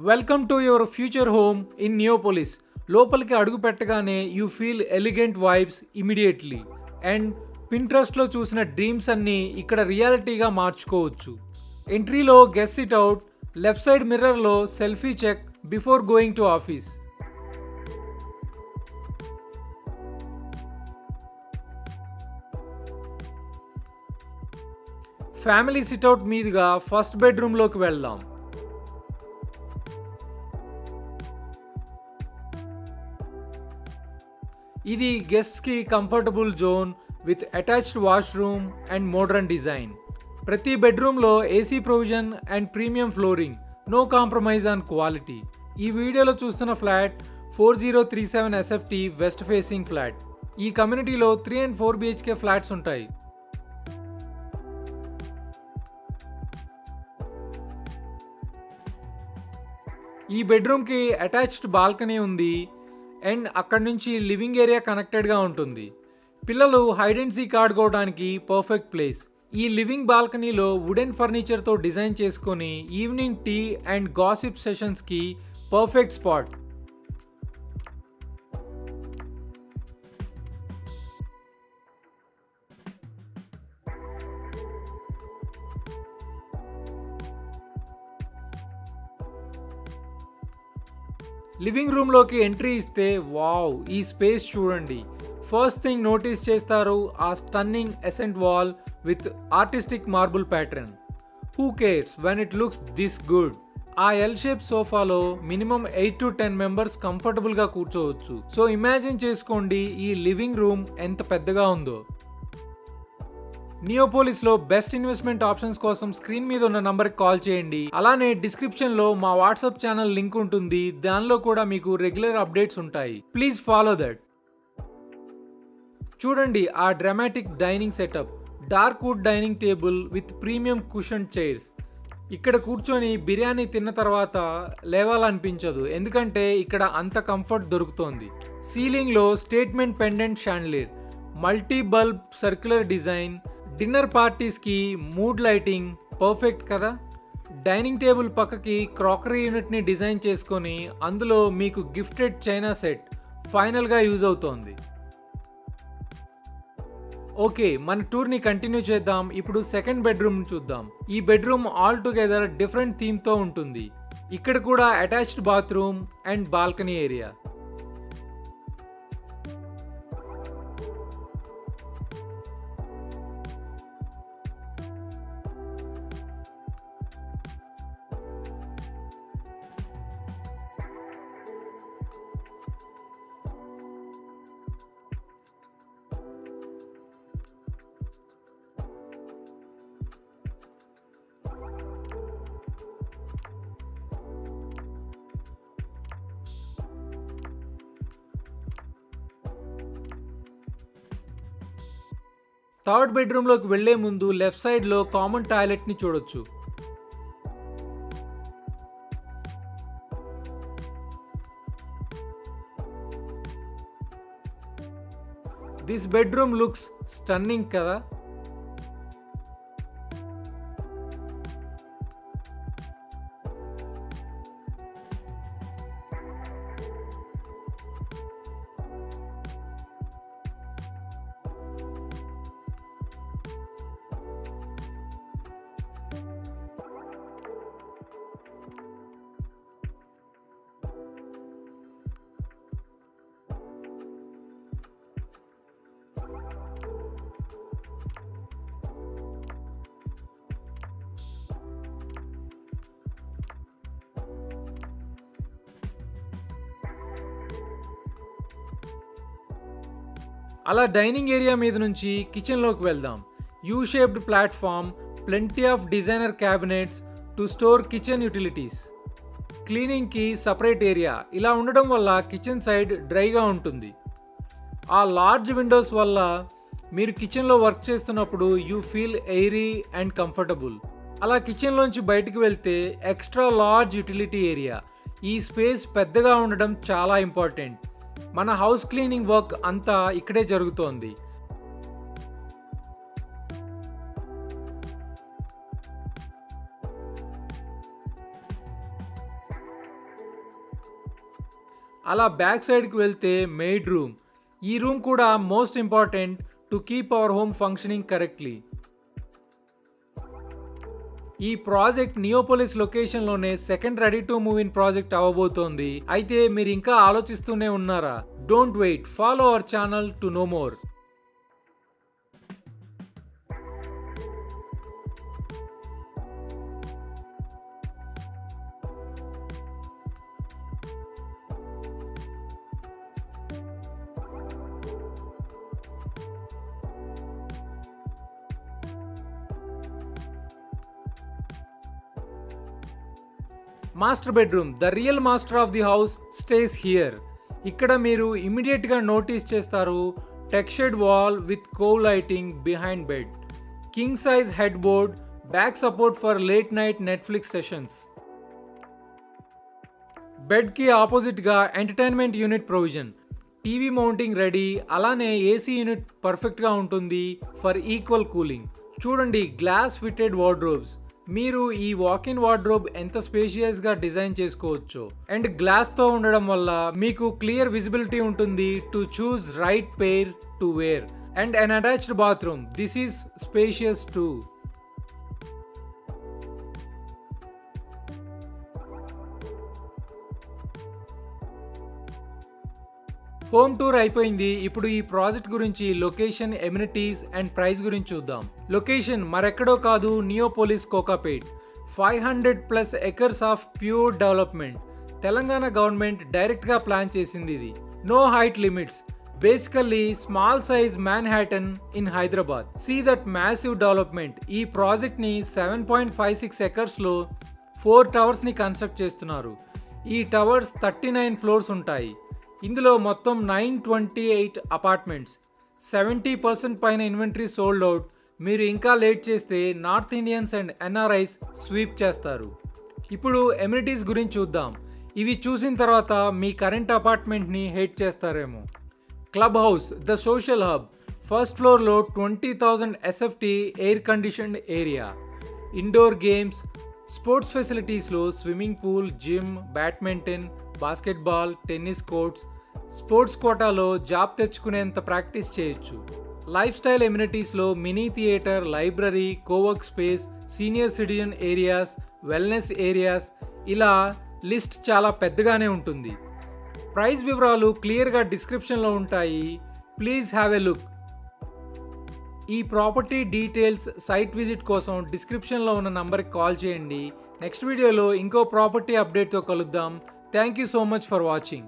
Welcome to your future home in Neopolis. లోపలికి అడుగు పెట్టగానే you feel elegant vibes immediately. And పింట్రెస్ట్లో చూసిన డ్రీమ్స్ అన్నీ ఇక్కడ రియాలిటీగా మార్చుకోవచ్చు. ఎంట్రీలో guest sit out, left side మిర్రర్లో selfie check before going to office. Family sit out మీదుగా ఫస్ట్ బెడ్రూమ్లోకి వెళ్దాం. ఇది గెస్ట్స్కి comfortable zone with attached washroom and modern design. ప్రతి బెడ్రూమ్లో AC provision and premium flooring, no compromise on quality. ఈ వీడియోలో చూస్తున్న flat 4037 SFT west facing flat. ఈ కమ్యూనిటీలో 3 and 4 BHK ఫ్లాట్స్ ఉంటాయి. ఈ బెడ్రూమ్కి అటాచ్డ్ బాల్కనీ ఉంది అండ్ అక్కడ నుంచి లివింగ్ ఏరియా కనెక్టెడ్గా ఉంటుంది. పిల్లలు హైడ్ అండ్ సీక్ ఆడుకోవడానికి పర్ఫెక్ట్ ప్లేస్. ఈ లివింగ్ బాల్కనీలో వుడెన్ ఫర్నిచర్తో డిజైన్ చేసుకొని ఈవినింగ్ టీ అండ్ గాసిప్ సెషన్స్కి పర్ఫెక్ట్ స్పాట్. లివింగ్ రూమ్లోకి ఎంట్రీ ఇస్తే వావ్, ఈ స్పేస్ చూడండి. ఫస్ట్ థింగ్ నోటీస్ చేస్తారు ఆ stunning accent wall with artistic marble pattern. Who cares when it looks this good. ఆ ఎల్ షేప్ సోఫాలో మినిమం 8 to 10 మెంబర్స్ కంఫర్టబుల్గా కూర్చోవచ్చు. సో ఇమాజిన్ చేసుకోండి ఈ లివింగ్ రూమ్ ఎంత పెద్దగా ఉందో. నియోపోలిస్లో బెస్ట్ ఇన్వెస్ట్మెంట్ ఆప్షన్స్ కోసం స్క్రీన్ మీద ఉన్న నంబర్కి కాల్ చేయండి. అలానే డిస్క్రిప్షన్లో మా వాట్సాప్ ఛానల్ లింక్ ఉంటుంది, దానిలో కూడా మీకు రెగ్యులర్ అప్డేట్స్ ఉంటాయి. Please follow that. చూడండి ఆ dramatic dining setup. Dark would dining table with premium cushion chairs. ఇక్కడ కూర్చొని బిర్యానీ తిన్న తర్వాత లేవాలనిపించదు, ఎందుకంటే ఇక్కడ అంత కంఫర్ట్ దొరుకుతోంది. సీలింగ్లో statement pendant chandelier, multi bulb circular design. Dinner పార్టీస్కి మూడ్ లైటింగ్ పర్ఫెక్ట్ కదా. డైనింగ్ టేబుల్ పక్కకి క్రాకరీ యూనిట్ని డిజైన్ చేసుకొని అందులో మీకు గిఫ్టెడ్ చైనా సెట్ ఫైనల్గా యూజ్ అవుతోంది. ఓకే, మన టూర్ని కంటిన్యూ చేద్దాం. ఇప్పుడు సెకండ్ బెడ్రూమ్ చూద్దాం. ఈ బెడ్రూమ్ ఆల్ టుగెదర్ డిఫరెంట్ థీమ్తో ఉంటుంది. ఇక్కడ కూడా attached bathroom and balcony area. Third బెడ్రూమ్లోకి వెళ్లే ముందు లెఫ్ట్ సైడ్లో కామన్ టాయిలెట్ని చూడొచ్చు. దిస్ బెడ్రూమ్ లుక్స్ స్టన్నింగ్ కదా. అలా డైనింగ్ ఏరియా మీద నుంచి కిచెన్లోకి వెళ్దాం. U shaped platform, plenty of designer cabinets to store kitchen utilities. క్లీనింగ్కి సపరేట్ ఏరియా. ఇలా ఉండడం వల్ల కిచెన్ సైడ్ డ్రైగా ఉంటుంది. ఆ లార్జ్ విండోస్ వల్ల మీరు కిచెన్లో వర్క్ చేస్తున్నప్పుడు you feel airy and comfortable. అలా కిచెన్లోంచి బయటకు వెళ్తే ఎక్స్ట్రా లార్జ్ యూటిలిటీ ఏరియా. ఈ స్పేస్ పెద్దగా ఉండడం చాలా ఇంపార్టెంట్. మన హౌస్ క్లీనింగ్ వర్క్ అంతా ఇక్కడే జరుగుతోంది. అలా బ్యాక్ సైడ్కి వెళ్తే మెయిడ్ రూమ్. ఈ రూమ్ కూడా most important to keep our home functioning correctly. ఈ ప్రాజెక్ట్ నియోపోలిస్ లొకేషన్లోనే second ready to move in project అవ్వబోతోంది. అయితే మీరు ఇంకా ఆలోచిస్తూనే ఉన్నారా? Don't wait, follow our channel to know more. Master bedroom. The real master of the house stays here. ఇక్కడ మీరు ఇమీడియట్గా నోటీస్ చేస్తారు textured wall with cove lighting behind bed, king size head board, back support for late night Netflix sessions. బెడ్కి ఆపోజిట్గా entertainment unit provision, TV mounting ready, అలానే AC unit పర్ఫెక్ట్గా ఉంటుంది for equal cooling. చూడండి, గ్లాస్ ఫిటెడ్ వార్డ్రోబ్స్. మీరు ఈ walk-in wardrobe ఎంత స్పేషియస్గా డిజైన్ చేసుకోవచ్చు. అండ్ గ్లాస్తో ఉండడం వల్ల మీకు క్లియర్ విజిబిలిటీ ఉంటుంది to choose right pair to wear. And an attached bathroom. This is spacious too. Home tour అయిపోయింది. ఇప్పుడు ఈ ప్రాజెక్ట్ గురించి లొకేషన్, ఎమ్యూనిటీస్ అండ్ ప్రైస్ గురించి చూద్దాం. లొకేషన్ మరెక్కడో కాదు, Neopolis Kokapet. 500+ acres of pure development. Telangana government డైరెక్ట్గా ప్లాన్ చేసింది ఇది. No height limits. Basically small size Manhattan in Hyderabad. See that massive development. ఈ ప్రాజెక్ట్ని 7.56 ఎకర్స్లో 4 టవర్స్ని కన్స్ట్రక్ట్ చేస్తున్నారు. ఈ టవర్స్ 39 ఫ్లోర్స్ ఉంటాయి. ఇందులో మొత్తం 928 అపార్ట్మెంట్స్. 70% పైన ఇన్వెంటరీ సోల్డ్ అవుట్. మీరు ఇంకా లేట్ చేస్తే North Indians and NRIs sweep చేస్తారు. ఇప్పుడు ఎమ్యూనిటీస్ గురించి చూద్దాం. ఇవి చూసిన తర్వాత మీ కరెంట్ అపార్ట్మెంట్ని హేట్ చేస్తారేమో. Club house, the social hub. First ఫ్లోర్లో 20,000 SFT air conditioned area. Indoor games, sports ఫెసిలిటీస్లో swimming pool, gym, badminton, basketball, tennis courts. Sports కోటాలో జాబ్ తెచ్చుకునేంత ప్రాక్టీస్ చేయొచ్చు. లైఫ్ స్టైల్ ఎమ్యూనిటీస్లో mini theatre, library, cowork space, senior citizen areas, wellness areas, ఇలా list చాలా పెద్దగానే ఉంటుంది. ప్రైస్ వివరాలు క్లియర్గా డిస్క్రిప్షన్లో ఉంటాయి. Please have a look. ఈ ప్రాపర్టీ డీటెయిల్స్, సైట్ విజిట్ కోసం డిస్క్రిప్షన్లో ఉన్న నంబర్కి కాల్ చేయండి. నెక్స్ట్ వీడియోలో ఇంకో ప్రాపర్టీ అప్డేట్తో కలుద్దాం. Thank you so much for watching.